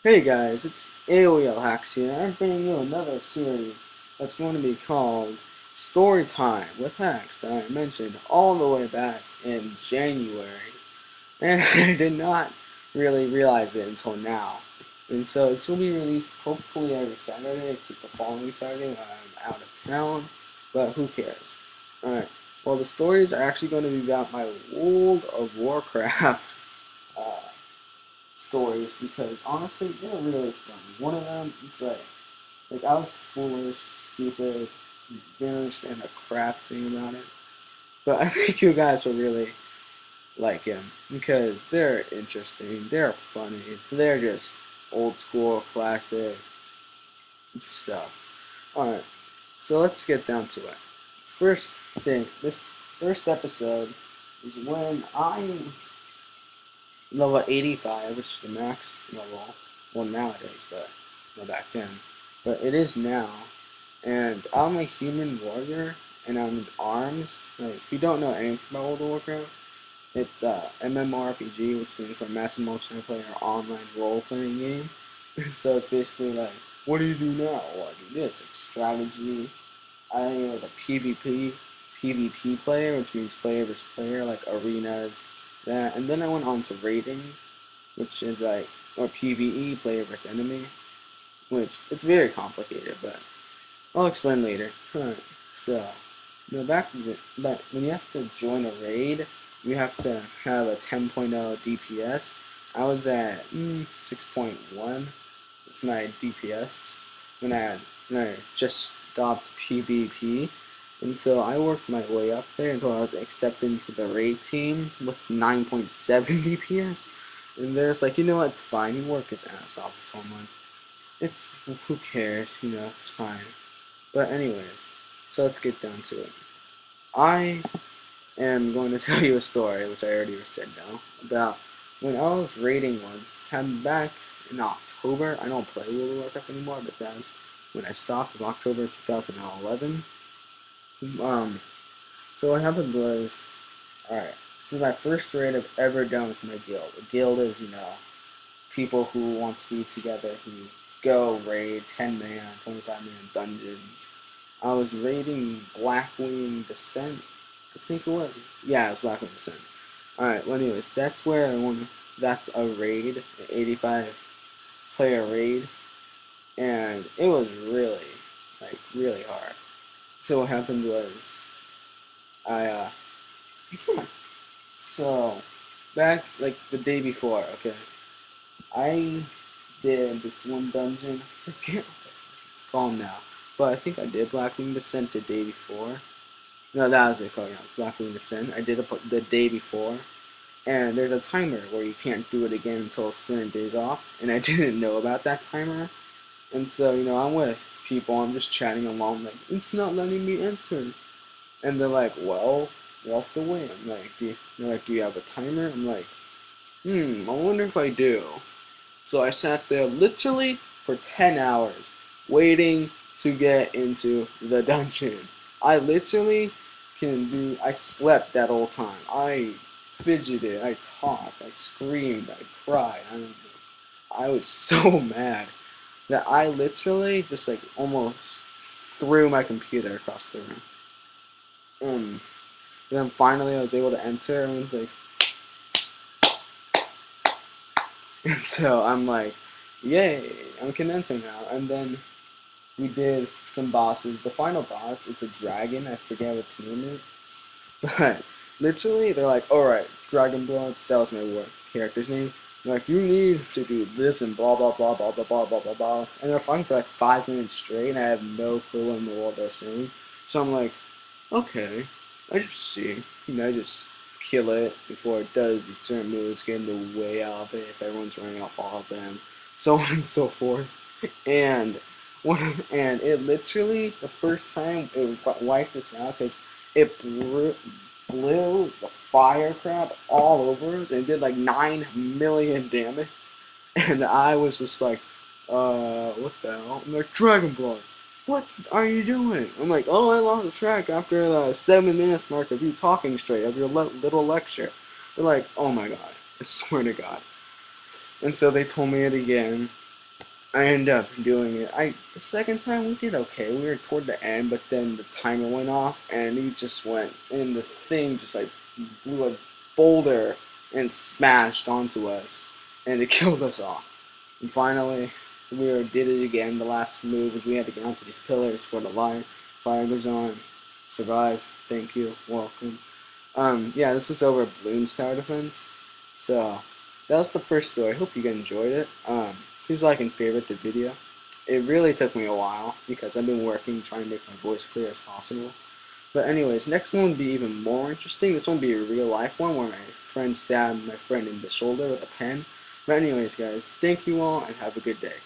Hey guys, it's Hackz here. I'm bringing you another series that's going to be called Story Time with Hackz that I mentioned all the way back in January. And I did not really realize it until now. And so it's going to be released hopefully every Saturday, except the following Saturday when I'm out of town. But who cares? Alright, well the stories are actually going to be about my World of Warcraft uh, stories because honestly they're really funny. One of them, it's like I was foolish, stupid, didn't understand a crap thing about it. But I think you guys will really like him because they're interesting, they're funny, they're just old school, classic stuff. Alright, so let's get down to it. First thing, this first episode is when I was level 85, which is the max level, well nowadays, but no back then. But it is now, and I'm a human warrior, and I'm in arms. Like, if you don't know anything about World of Warcraft, it's MMORPG, which stands for Massive Multiplayer Online Role Playing Game. And so it's basically like, what do you do now? Well, I do this. It's strategy. I was a PvP player, which means player versus player, like arenas, that. And then I went on to raiding, which is like, or PvE, player versus enemy, which it's very complicated, but I'll explain later. Alright, so, but when you have to join a raid, you have to have a 10.0 DPS. I was at 6.1 with my DPS when I just stopped PvP. And so I worked my way up there until I was accepted into the raid team with 9.7 DPS. And there's like, you know what, it's fine. You work his ass off with someone. It's, who cares, you know, it's fine. But anyways, so let's get down to it. I am going to tell you a story, which I already said now, about when I was raiding once, happened back in October. I don't play World of Warcraft anymore, but that was when I stopped in October 2011. Um, so what happened was, alright, this is my first raid I've ever done with my guild. A guild is, you know, people who want to be together, who go raid 10 man, 25 man dungeons. I was raiding Blackwing Descent, I think it was. Yeah, it was Blackwing Descent. Alright, well anyways, that's where I want that's a raid, an 85 player raid, and it was really, like, really hard. So what happened was, I, so, back, like, the day before, okay, I did this one dungeon, I forget what it's called now, but I think I did Blackwing Descent the day before. No, that was it called, yeah, Blackwing Descent. I did it the day before, and there's a timer where you can't do it again until a certain days off, and I didn't know about that timer, and so, you know, I'm with people, I'm just chatting along, like, it's not letting me enter, and they're like, well, you'll have to wait. I'm like, they're like, do you have a timer? I'm like, I wonder if I do. So I sat there literally for 10 hours waiting to get into the dungeon. I literally I slept that whole time. I fidgeted, I talked, I screamed, I cried. I was so mad that I literally just like almost threw my computer across the room. And then finally I was able to enter and it's like, and so I'm like, yay, I can enter now. And then we did some bosses. The final boss, it's a dragon. I forget what its name is. But literally, they're like, alright, Dragon Bloods, that was my character's name. They're like, you need to do this and blah, blah, blah, blah, blah, blah, blah, blah, blah. And they're talking for like 5 minutes straight, and I have no clue what in the world they're saying. So I'm like, okay, I just see. You know, I just kill it before it does these certain moves, get in the way of it if everyone's running off all of them, so on and so forth. And and it literally, the first time it wiped us out because it blew the fire crap all over us and did like 9 million damage. And I was just like, what the hell? I'm like, Dragon Blood, what are you doing? I'm like, oh, I lost track after the 7 minutes mark of you talking straight, of your little lecture. They're like, oh my god, I swear to god. And so they told me it again. I ended up doing it. The second time we did okay. We were toward the end, but then the timer went off, and he just went, and the thing just like blew a boulder and smashed onto us, and it killed us all. And finally, did it again. The last move was we had to get onto these pillars for the light. Fire goes on. Survive. Thank you. Welcome. Yeah, this is over Bloons Tower Defense. So, that was the first story. I hope you guys enjoyed it. Please like and favorite the video. It really took me a while because I've been working trying to make my voice clear as possible. But anyways, next one will be even more interesting. This one will be a real life one where my friend stabbed my friend in the shoulder with a pen. But anyways, guys, thank you all and have a good day.